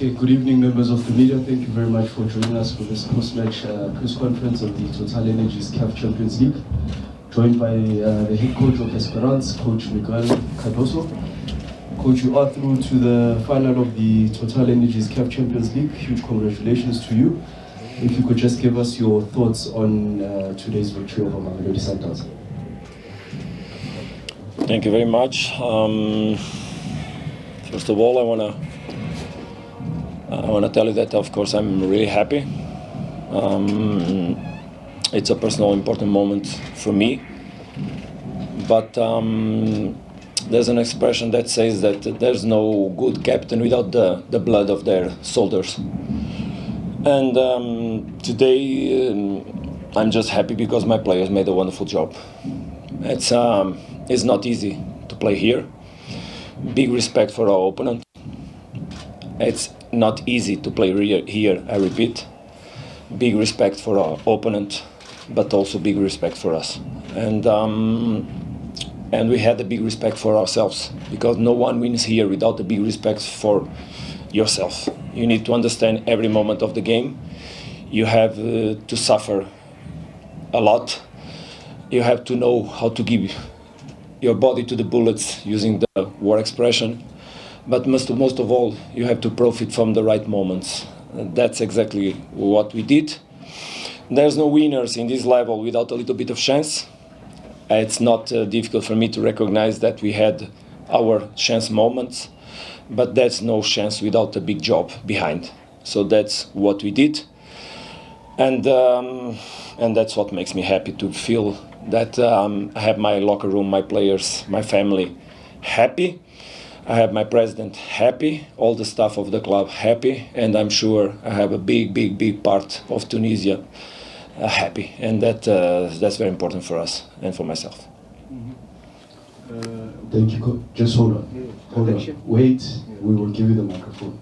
Okay, good evening, members of the media. Thank you very much for joining us for this post-match press conference of the Total Energies CAF Champions League. Joined by the head coach of Esperance, Coach Miguel Cardoso. Coach, you are through to the final of the Total Energies CAF Champions League. Huge congratulations to you. If you could just give us your thoughts on today's victory over Mamelodi Sundowns. Thank you very much. First of all, I want to tell you that, of course, I'm really happy. It's a personal, important moment for me. But there's an expression that says that there's no good captain without the blood of their soldiers. And today, I'm just happy because my players made a wonderful job. It's not easy to play here. Big respect for our opponent. It's not easy to play here, I repeat. Big respect for our opponent, but also big respect for us. And we had a big respect for ourselves, because no one wins here without a big respect for yourself. You need to understand every moment of the game. You have to suffer a lot. You have to know how to give your body to the bullets, using the war expression. But most of all, you have to profit from the right moments. And that's exactly what we did. There's no winners in this level without a little bit of chance. It's not difficult for me to recognize that we had our chance moments, but that's no chance without a big job behind. So that's what we did. And that's what makes me happy, to feel that I have my locker room, my players, my family happy. I have my president happy, all the staff of the club happy, and I'm sure I have a big part of Tunisia happy. And that's very important for us and for myself. Thank you. Just hold on. Hold on. Wait, we will give you the microphone.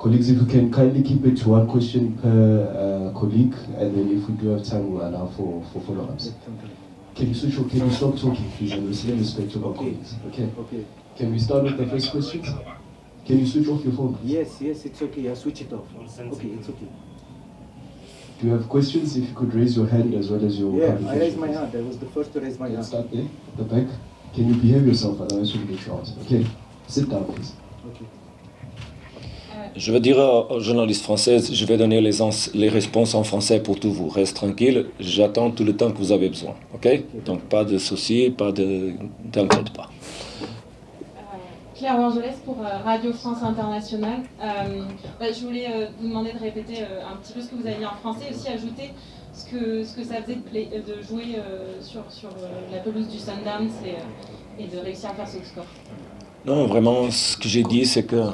Colleagues, if you can kindly keep it to one question per colleague, and then if we do have time, we'll allow for follow-ups. Can you switch or can you stop talking, please, and respect to our colleagues? Okay. Can we start with the first questions? Can you switch off your phone? Yes, it's okay. I switch it off. Okay, it's okay. Do you have questions? If you could raise your hand as well as your... Yeah, I raised my hand. I was the first to raise my hand. Start there, at the back. Can you behave yourself, otherwise we'll get you out. Okay, sit down, please. Okay. Je veux dire aux journalistes françaises, je vais donner les réponses en français pour tout vous. Reste tranquille, j'attends tout le temps que vous avez besoin. Ok? Donc pas de soucis, t'inquiète pas. Claire Angeles pour Radio France Internationale. Je voulais vous demander de répéter un petit peu ce que vous avez dit en français, et aussi ajouter ce que ça faisait de jouer sur la pelouse du Sundowns et de réussir à faire ce score. Non, vraiment, ce que j'ai dit, c'est que...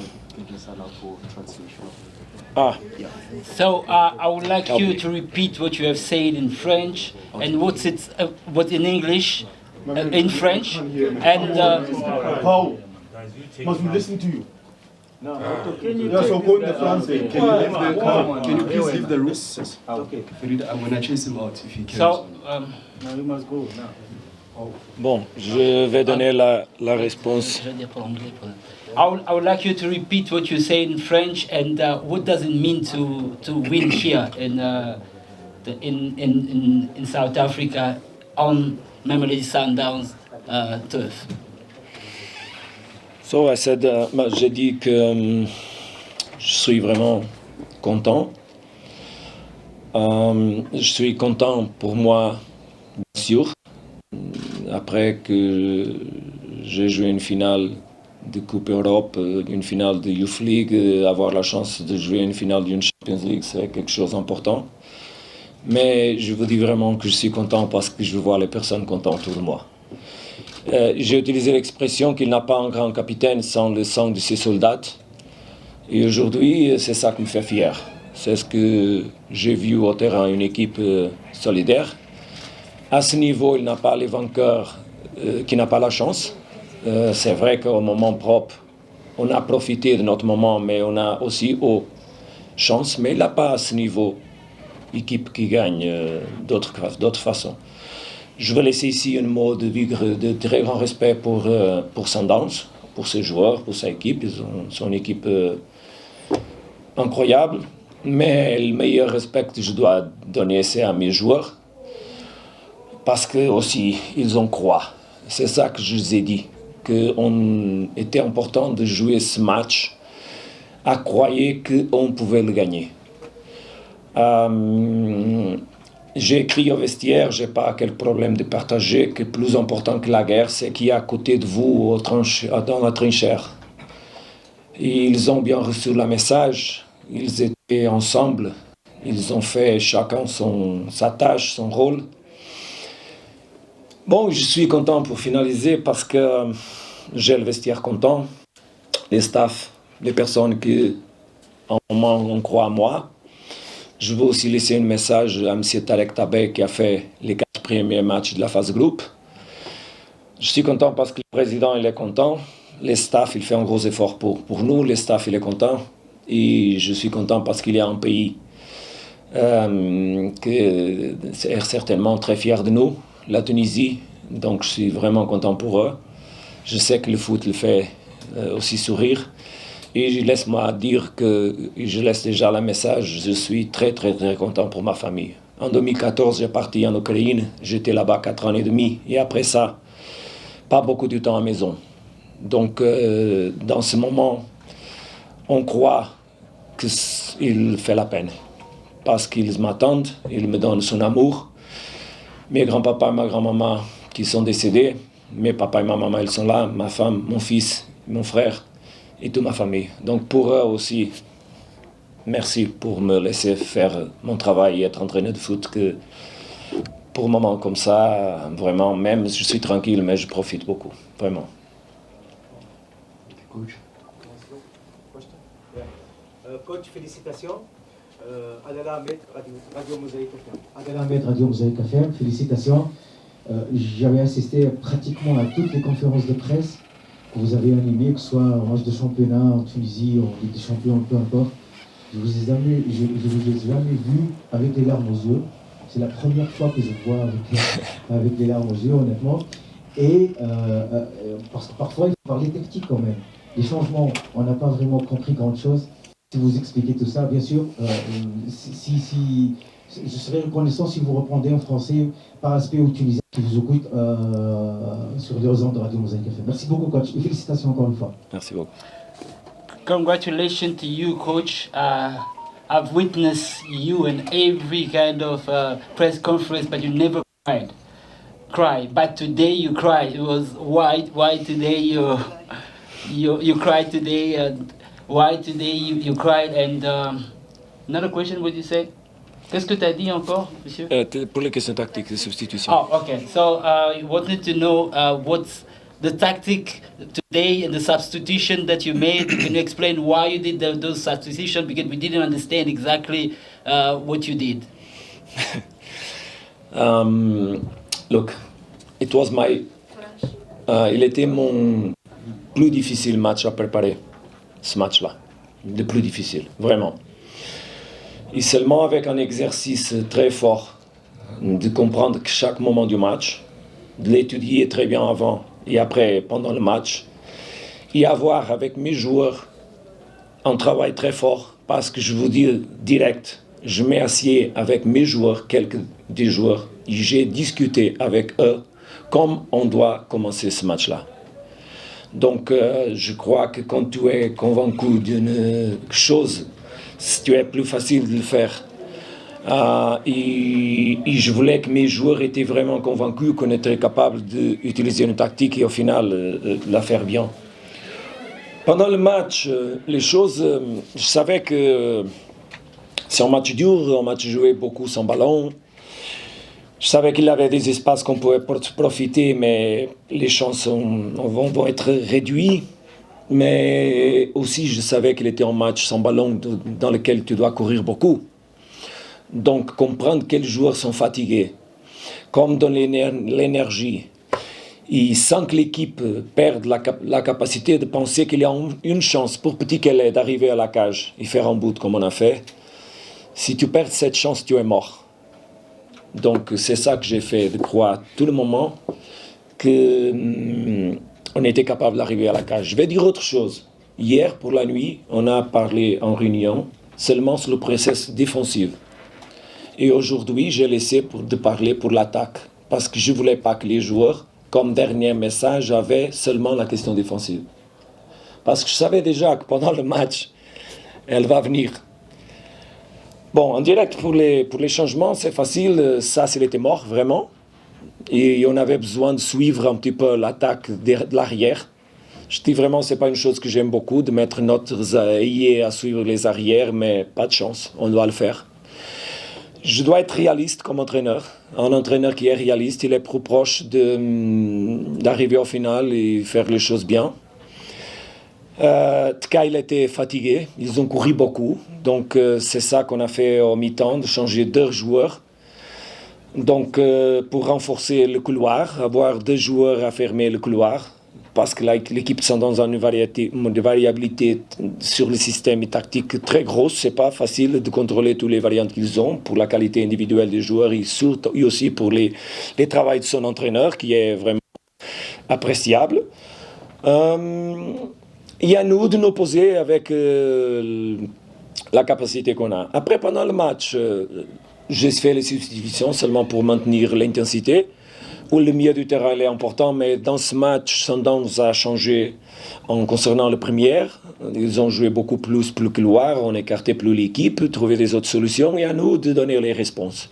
So I would like you to repeat what you have said in French and what in English, in French, and Paul, must we listen to you? No, can you... Yeah, so go in the France then. Can you please leave the room? Okay. When I chase him out, if he can. so Now you must go now. Bon, je vais donner la réponse. I would like you to repeat what you say in French and what does it mean to win here in South Africa on Mamelodi Sundowns turf. So I said, j'ai dit que je suis vraiment content. Je suis content pour moi, bien sûr. Après que j'ai joué une finale de Coupe Europe, une finale de Youth League, avoir la chance de jouer une finale d'une Champions League, c'est quelque chose d'important. Mais je vous dis vraiment que je suis content parce que je vois les personnes contentes autour de moi. J'ai utilisé l'expression qu'il n'a pas un grand capitaine sans le sang de ses soldats. Et aujourd'hui, c'est ça qui me fait fier. C'est ce que j'ai vu au terrain, une équipe solidaire. À ce niveau, il n'a pas les vainqueurs qui n'ont pas la chance. C'est vrai qu'au moment propre, on a profité de notre moment, mais on a aussi chance. Mais il n'a pas à ce niveau équipe qui gagne d'autres façons. Je vais laisser ici un mot de très grand respect pour Sundowns, pour ses joueurs, pour sa équipe. Ils sont une équipe incroyable, mais le meilleur respect que je dois donner, c'est à mes joueurs, parce que aussi ils en croient. C'est ça que je vous ai dit, qu'on était important de jouer ce match, à croire qu'on pouvait le gagner. J'ai écrit au vestiaire, je n'ai pas quel problème de partager, que plus important que la guerre, c'est qu'il y a à côté de vous, dans la trinchère. Et ils ont bien reçu le message, ils étaient ensemble, ils ont fait chacun sa tâche, son rôle. Bon, je suis content pour finaliser parce que j'ai le vestiaire content, les staffs, les personnes qui en moment on croit à moi. Je veux aussi laisser un message à M. Tarek Tabé qui a fait les 4 premiers matchs de la phase groupe. Je suis content parce que le président il est content, les staffs il fait un gros effort pour nous, les staffs il est content. Et je suis content parce qu'il y a un pays qui est certainement très fier de nous, la Tunisie. Donc je suis vraiment content pour eux. Je sais que le foot le fait aussi sourire. Et laisse-moi dire que je laisse déjà le message, je suis très très très content pour ma famille. En 2014, j'ai parti en Ukraine, j'étais là-bas 4 ans et demi. Et après ça, pas beaucoup de temps à la maison. Donc dans ce moment, on croit qu'il fait la peine. Parce qu'ils m'attendent, ils me donnent son amour. Mes grands-papas et ma grand-maman qui sont décédés, mes papas et ma maman, ils sont là, ma femme, mon fils, mon frère et toute ma famille. Donc pour eux aussi, merci pour me laisser faire mon travail et être entraîneur de foot. Que pour un moment comme ça, vraiment, même je suis tranquille, mais je profite beaucoup, vraiment. Coach. Coach, félicitations. Adela Ahmed, Radio Mosaïque FM. Adela Ahmed, Radio Mosaïque FM, félicitations. J'avais assisté pratiquement à toutes les conférences de presse que vous avez animées, que ce soit en match de championnat, en Tunisie, en Ligue des Champions, peu importe. Je vous ai jamais vu avec les larmes aux yeux. C'est la première fois que je vous vois avec les larmes aux yeux, honnêtement. Et parce que parfois, il faut parler tactique quand même. Les changements, on n'a pas vraiment compris grand-chose. Si vous expliquez tout ça, bien sûr, je serais reconnaissant si vous reprendrez en français par aspect aux Tunisiens qui vous écoutent sur les ondes de Radio Mosaïque FM. Merci beaucoup, coach, et félicitations encore une fois. Merci beaucoup. Congratulations to you, coach. I've witnessed you in every kind of press conference, but you never cry. But today you cried. It was why today you cried today. Why today you cried? And another question, what you say? Qu'est-ce que tu as dit encore, monsieur? Pour les questions tactiques, de substitution. Oh, okay. So I wanted to know what's the tactic today and the substitution that you made. Can you explain why you did those substitutions? Because we didn't understand exactly what you did. Look, it was il était mon plus difficile match à préparer, ce match-là. Le plus difficile, vraiment. Et seulement avec un exercice très fort de comprendre que chaque moment du match, de l'étudier très bien avant et après, pendant le match, et avoir avec mes joueurs un travail très fort, parce que je vous dis direct, je m'ai assis avec mes joueurs, quelques des joueurs, et j'ai discuté avec eux comme on doit commencer ce match-là. Donc je crois que quand tu es convaincu d'une chose, tu es plus facile de le faire. Et je voulais que mes joueurs étaient vraiment convaincus qu'on était capable d'utiliser une tactique et au final la faire bien. Pendant le match, les choses, je savais que c'est un match dur, un match joué beaucoup sans ballon. Je savais qu'il y avait des espaces qu'on pouvait profiter, mais les chances vont être réduites. Mais aussi, je savais qu'il était un match sans ballon dans lequel tu dois courir beaucoup. Donc, comprendre quels joueurs sont fatigués, comme donner l'énergie, et sans que l'équipe perde la capacité de penser qu'il y a une chance, pour petit qu'elle est, d'arriver à la cage et faire un but comme on a fait. Si tu perds cette chance, tu es mort. Donc, c'est ça que j'ai fait, de croire tout le moment qu'on était capable d'arriver à la cage. Je vais dire autre chose. Hier, pour la nuit, on a parlé en réunion seulement sur le processus défensif. Et aujourd'hui, j'ai laissé de parler pour l'attaque, parce que je ne voulais pas que les joueurs, comme dernier message, avaient seulement la question défensive. Parce que je savais déjà que pendant le match, elle va venir. Bon, en direct, pour les changements, c'est facile. Ça, s'il était mort, vraiment. Et on avait besoin de suivre un petit peu l'attaque de l'arrière. Je dis vraiment, ce n'est pas une chose que j'aime beaucoup, de mettre notre ailier à suivre les arrières, mais pas de chance, on doit le faire. Je dois être réaliste comme entraîneur. Un entraîneur qui est réaliste, il est plus proche d'arriver au final et faire les choses bien. Tka, il était fatigué, ils ont couru beaucoup, donc c'est ça qu'on a fait au mi-temps, de changer 2 joueurs. Donc pour renforcer le couloir, avoir 2 joueurs à fermer le couloir, parce que l'équipe sont dans une variabilité sur le système tactique très grosse, c'est pas facile de contrôler toutes les variantes qu'ils ont pour la qualité individuelle des joueurs et surtout et aussi pour les travaux de son entraîneur qui est vraiment appréciable. Il y a nous de nous poser avec la capacité qu'on a. Après, pendant le match, j'ai fait les substitutions seulement pour maintenir l'intensité. Où le milieu du terrain est important, mais dans ce match, Sundowns a changé en concernant le premier. Ils ont joué beaucoup plus couloir, on écartait plus l'équipe, trouver des autres solutions et à nous de donner les réponses.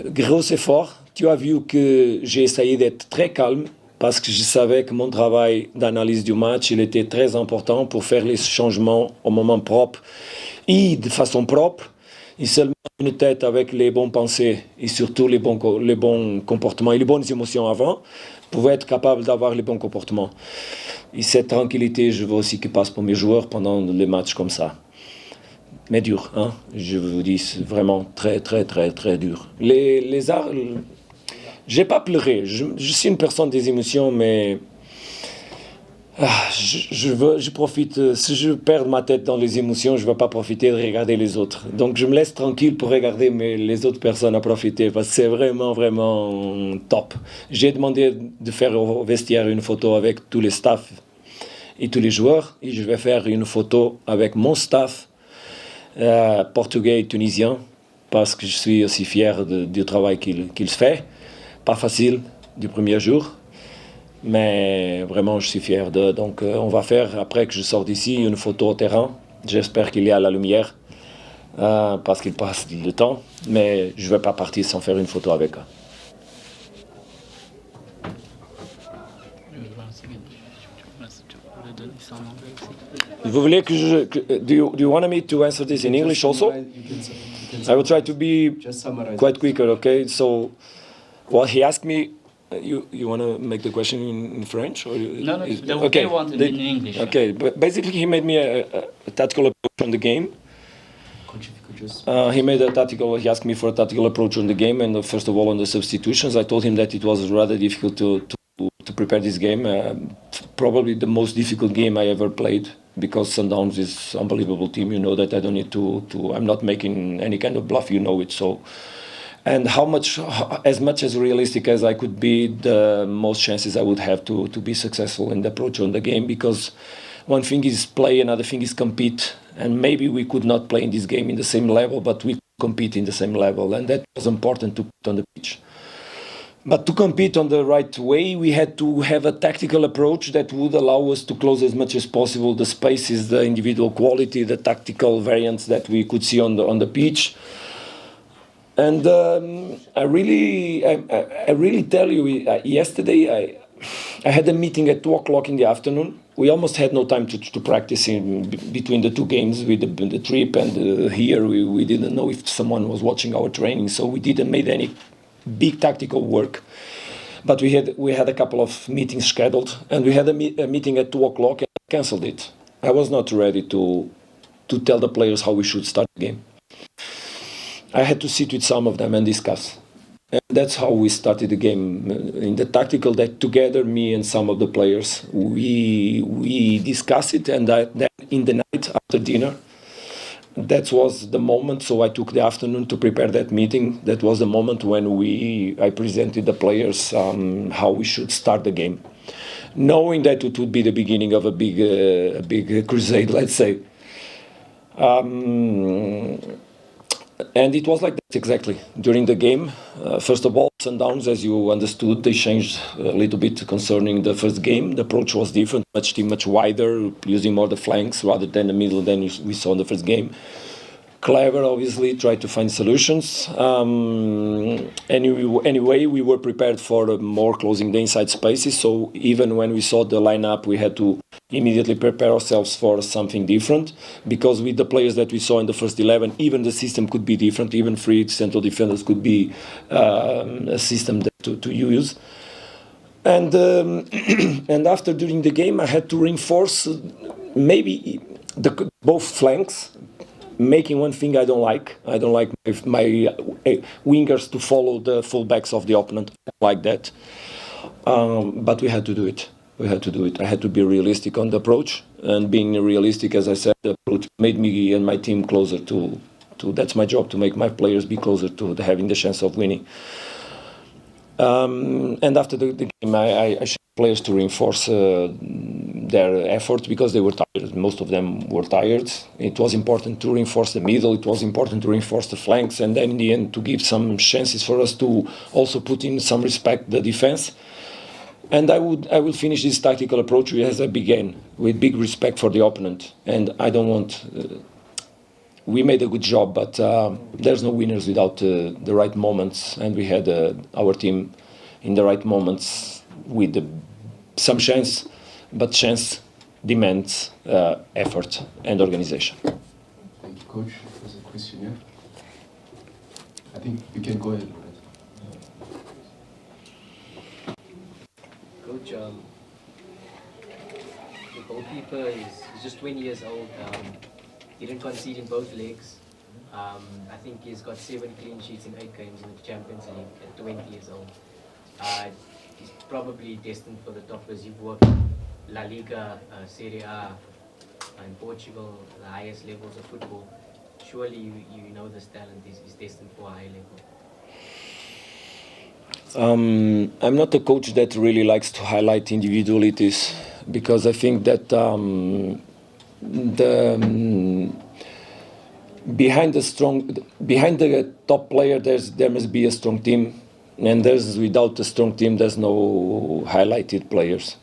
Gros effort. Tu as vu que j'ai essayé d'être très calme parce que je savais que mon travail d'analyse du match, il était très important pour faire les changements au moment propre et de façon propre. Et seulement une tête avec les bonnes pensées et surtout les bons comportements et les bonnes émotions avant pouvait être capable d'avoir les bons comportements. Et cette tranquillité, je veux aussi qu'elle passe pour mes joueurs pendant les matchs comme ça. Mais dur, hein? Je vous dis, c'est vraiment très, très, très, très dur. J'ai pas pleuré. Je suis une personne des émotions, mais je profite. Si je perds ma tête dans les émotions, je ne vais pas profiter de regarder les autres. Donc je me laisse tranquille pour regarder les autres personnes à profiter parce que c'est vraiment, vraiment top. J'ai demandé de faire au vestiaire une photo avec tous les staffs et tous les joueurs. Et je vais faire une photo avec mon staff portugais et tunisien parce que je suis aussi fier du travail qu'il fait. Pas facile du premier jour. Mais vraiment, je suis fier d'eux. Donc, on va faire, après que je sors d'ici, une photo au terrain. J'espère qu'il y a la lumière, parce qu'il passe le temps. Mais je ne vais pas partir sans faire une photo avec eux. Vous voulez que je... Do you want me to answer this in English also? I will try to be quite quicker, okay? So, well, he asked me... You want to make the question in French? Or No, they want it in English. Okay, but basically he made me a tactical approach on the game. He asked me for a tactical approach on the game, and first of all on the substitutions. I told him that it was rather difficult to prepare this game. Probably the most difficult game I ever played, because Sundowns is an unbelievable team. You know that I don't need to I'm not making any kind of bluff, you know it. So. And as much as realistic as I could be, the most chances I would have to be successful in the approach on the game, because one thing is play, another thing is compete, and maybe we could not play in this game in the same level, but we compete in the same level, and that was important to put on the pitch. But to compete on the right way, we had to have a tactical approach that would allow us to close as much as possible the spaces, the individual quality, the tactical variants that we could see on the pitch. And I really tell you, yesterday I had a meeting at 2:00 in the afternoon. We almost had no time to practice between the 2 games with the trip and here. We didn't know if someone was watching our training, so we didn't make any big tactical work. But we had a couple of meetings scheduled, and we had a meeting at 2:00 and I cancelled it. I was not ready to tell the players how we should start the game. I had to sit with some of them and discuss. And that's how we started the game. In the tactical, that together, me and some of the players, we discussed it, and then in the night after dinner, that was the moment. So I took the afternoon to prepare that meeting. That was the moment when I presented the players how we should start the game. knowing that it would be the beginning of a big crusade, let's say. And it was like that exactly during the game. First of all, Sundowns, as you understood, they changed a little bit concerning the first game. The approach was different, much wider, using more the flanks rather than the middle than we saw in the first game. Clever, obviously, tried to find solutions. Anyway, we were prepared for more closing the inside spaces. So even when we saw the lineup, we had to immediately prepare ourselves for something different. Because with the players that we saw in the first 11, even the system could be different. Even free central defenders could be a system to use. And and after during the game, I had to reinforce maybe both flanks. Making one thing I don't like. I don't like my wingers to follow the fullbacks of the opponent. I don't like that. But we had to do it. I had to be realistic on the approach. And being realistic, as I said, the approach made me and my team closer to that's my job, to make my players be closer to having the chance of winning. And after the game, I asked players to reinforce their effort because they were tired. Most of them were tired. It was important to reinforce the middle. It was important to reinforce the flanks, and then in the end to give some chances for us to also put in some respect the defense. And I will finish this tactical approach as I began, with big respect for the opponent. And I don't want. We made a good job, but there's no winners without the right moments, and we had our team in the right moments with some chance, but chance demands effort and organization. Thank you, Coach. There's a question here. I think you can go ahead. Coach, the goalkeeper is just 20 years old. He didn't concede in both legs. I think he's got 7 clean sheets in 8 games in the Champions League at 20 years old. He's probably destined for the top because you've worked La Liga, Serie A, in Portugal, the highest levels of football. Surely you know this talent is destined for a high level. I'm not a coach that really likes to highlight individualities, because I think that behind the top player there must be a strong team, and without a strong team there's no highlighted players.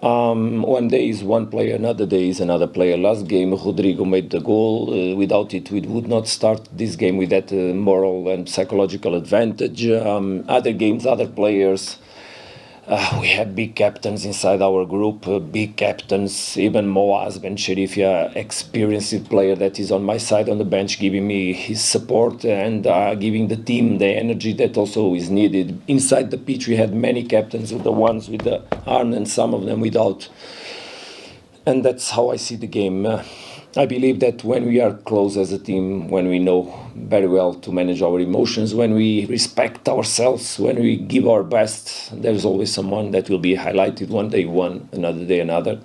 One day is one player, another day is another player. Last game Rodrigo made the goal. Without it we would not start this game with that moral and psychological advantage. Other games, other players. We have big captains inside our group, big captains, even Moaz Ben Sherifia, experienced player that is on my side on the bench, giving me his support and giving the team the energy that also is needed. Inside the pitch we had many captains, the ones with the arm and some of them without. And that's how I see the game. I believe that when we are close as a team, when we know very well to manage our emotions, when we respect ourselves, when we give our best, there's always someone that will be highlighted one day one, another day another.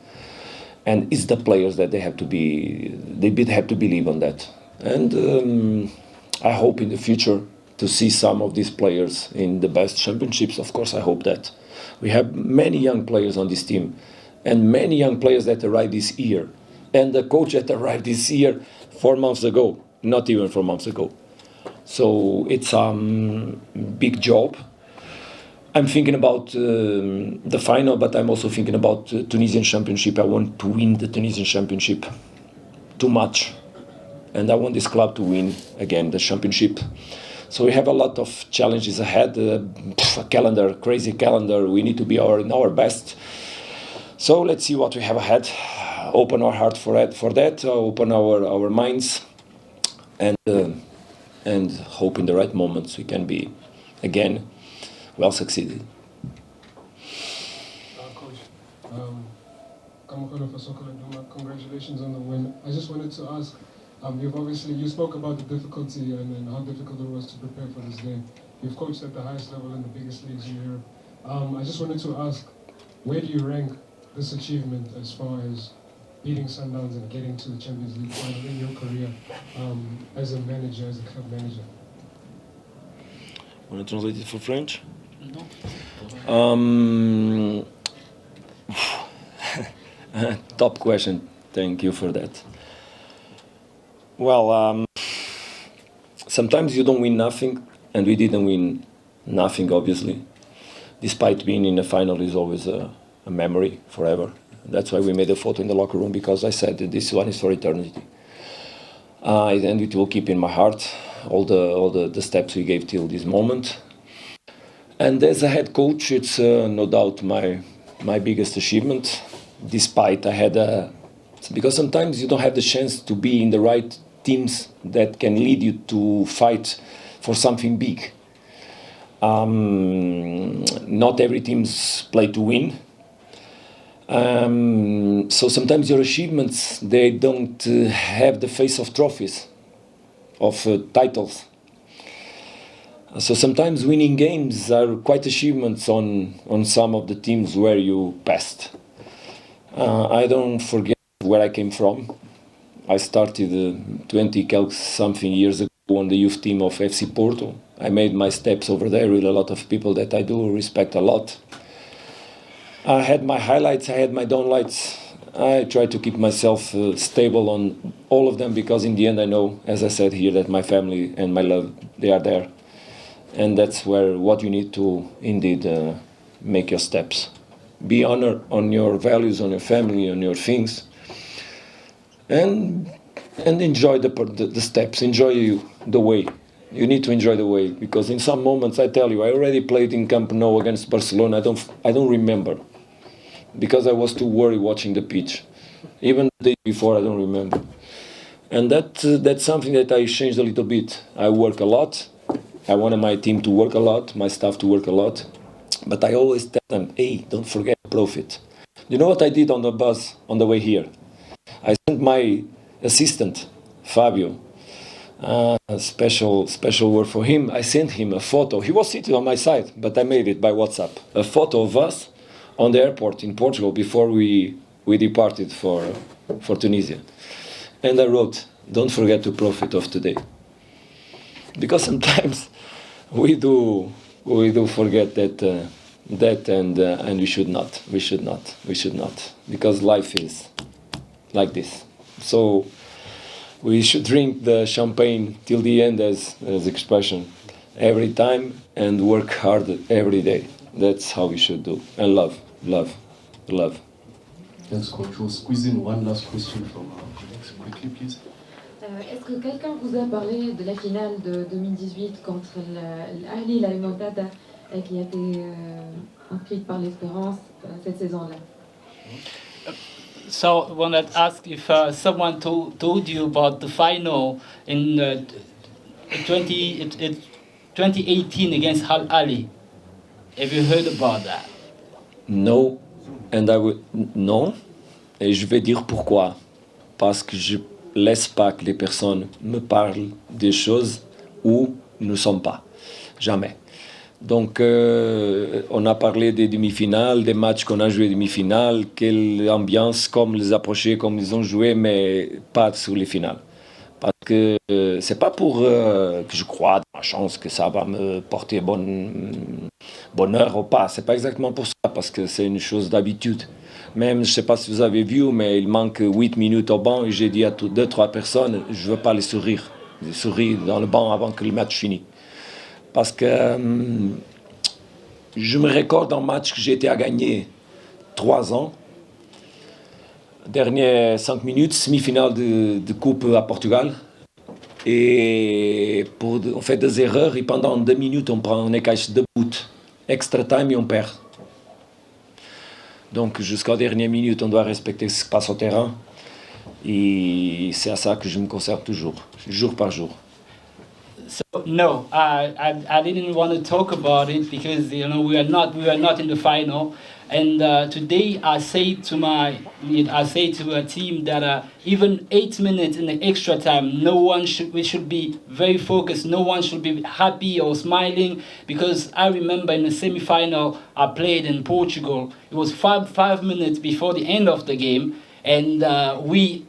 And it's the players that they have to believe on that. And I hope in the future to see some of these players in the best championships. Of course, I hope that. We have many young players on this team, and many young players that arrived this year. And the coach that arrived this year 4 months ago, not even 4 months ago. So it's a big job. I'm thinking about the final, but I'm also thinking about Tunisian Championship. I want to win the Tunisian Championship too much. And I want this club to win again the championship. So we have a lot of challenges ahead. A calendar, crazy calendar. We need to be in our best. So let's see what we have ahead. Open our heart for that. Open our minds, and hope in the right moments we can be again well succeeded. Coach, congratulations on the win. I just wanted to ask, you spoke about the difficulty and how difficult it was to prepare for this game. You've coached at the highest level in the biggest leagues in Europe. I just wanted to ask, where do you rank this achievement as far as beating Sundowns and getting to the Champions League final in your career as a manager, as a club manager? Want to translate it for French? No. Top question. Thank you for that. Well, sometimes you don't win nothing, and we didn't win nothing, obviously. Despite being in the final is always a memory forever. That's why we made a photo in the locker room, because I said that this one is for eternity. And it will keep in my heart all the steps we gave till this moment. And as a head coach, it's no doubt my biggest achievement, despite I had because sometimes you don't have the chance to be in the right teams that can lead you to fight for something big. Not every teams play to win. So sometimes your achievements, they don't have the face of trophies, of titles. So sometimes winning games are quite achievements on some of the teams where you passed. I don't forget where I came from. I started 20 something years ago on the youth team of FC Porto. I made my steps over there with a lot of people that I do respect a lot. I had my highlights, I had my downlights. I try to keep myself stable on all of them, because in the end I know, as I said here, that my family and my love, they are there. And that's what you need to indeed make your steps. Be honored on your values, on your family, on your things. And enjoy the steps, enjoy the way. You need to enjoy the way, because in some moments, I tell you, I already played in Camp Nou against Barcelona. I don't remember, because I was too worried watching the pitch. Even the day before, I don't remember. And that's something that I changed a little bit. I work a lot. I wanted my team to work a lot, my staff to work a lot. But I always tell them, hey, don't forget profit. You know what I did on the bus on the way here? I sent my assistant, Fabio, special word for him. I sent him a photo. He was sitting on my side, but I made it by WhatsApp. A photo of us on the airport in Portugal before we departed for Tunisia. And I wrote, don't forget to profit of today. Because sometimes we do forget that and we should not, because life is like this. So we should drink the champagne till the end, as expression, every time, and work hard every day. That's how we should do. And love. Thanks, Coach. We'll squeeze in one last question from Alex quickly, please. Est-ce que quelqu'un vous a parlé de la finale de 2018 contre l'Ahli, la remontada, qui a été inscrite par l'Espérance cette saison-là? So I wanted to ask if someone told you about the final in 2018 against Al Ahly. Have you heard about that? No, non, et je vais dire pourquoi. Parce que je laisse pas que les personnes me parlent des choses où nous ne sommes pas. Jamais. Donc, on a parlé des demi-finales, des matchs qu'on a joués demi-finales, quelle ambiance, comme les approcher, comme ils ont joué, mais pas sur les finales. Parce que c'est pas pour que je crois dans la chance que ça va me porter bonheur ou pas. C'est pas exactement pour ça, parce que c'est une chose d'habitude. Même, je sais pas si vous avez vu, mais il manque 8 minutes au banc et j'ai dit à 2-3 personnes, je veux pas les sourire dans le banc avant que le match finisse. Parce que je me recorde d'un match que j'ai été à gagner 3 ans. Dernière 5 minutes, semi-finale de Coupe à Portugal. Et on fait des erreurs et pendant 2 minutes, on écache 2 buts. Extra time et on perd. Donc jusqu'à la dernière minute, on doit respecter ce qui se passe au terrain. Et c'est à ça que je me conserve toujours, jour par jour. So no, I didn't want to talk about it because we were not in the final. And today I say to a team that even 8 minutes in the extra time, we should be very focused. No one should be happy or smiling, because I remember in the semi-final I played in Portugal. It was five minutes before the end of the game, and we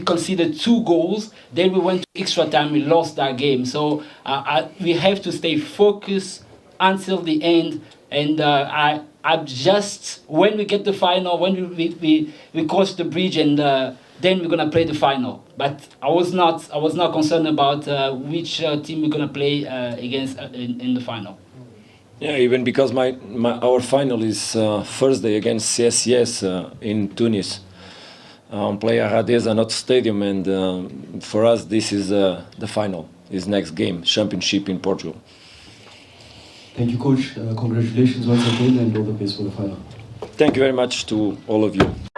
conceded 2 goals. Then we went to extra time. We lost that game. So we have to stay focused until the end. And I'm just, when we get the final, when we cross the bridge, and then we're gonna play the final. But I was not concerned about which team we're gonna play against in the final. Yeah, even because our final is Thursday against CSCS in Tunis. Play Aradeza, not stadium, and for us this is the final. Is next game, championship in Portugal. Thank you, coach. Congratulations once again, and all the best for the final. Thank you very much to all of you.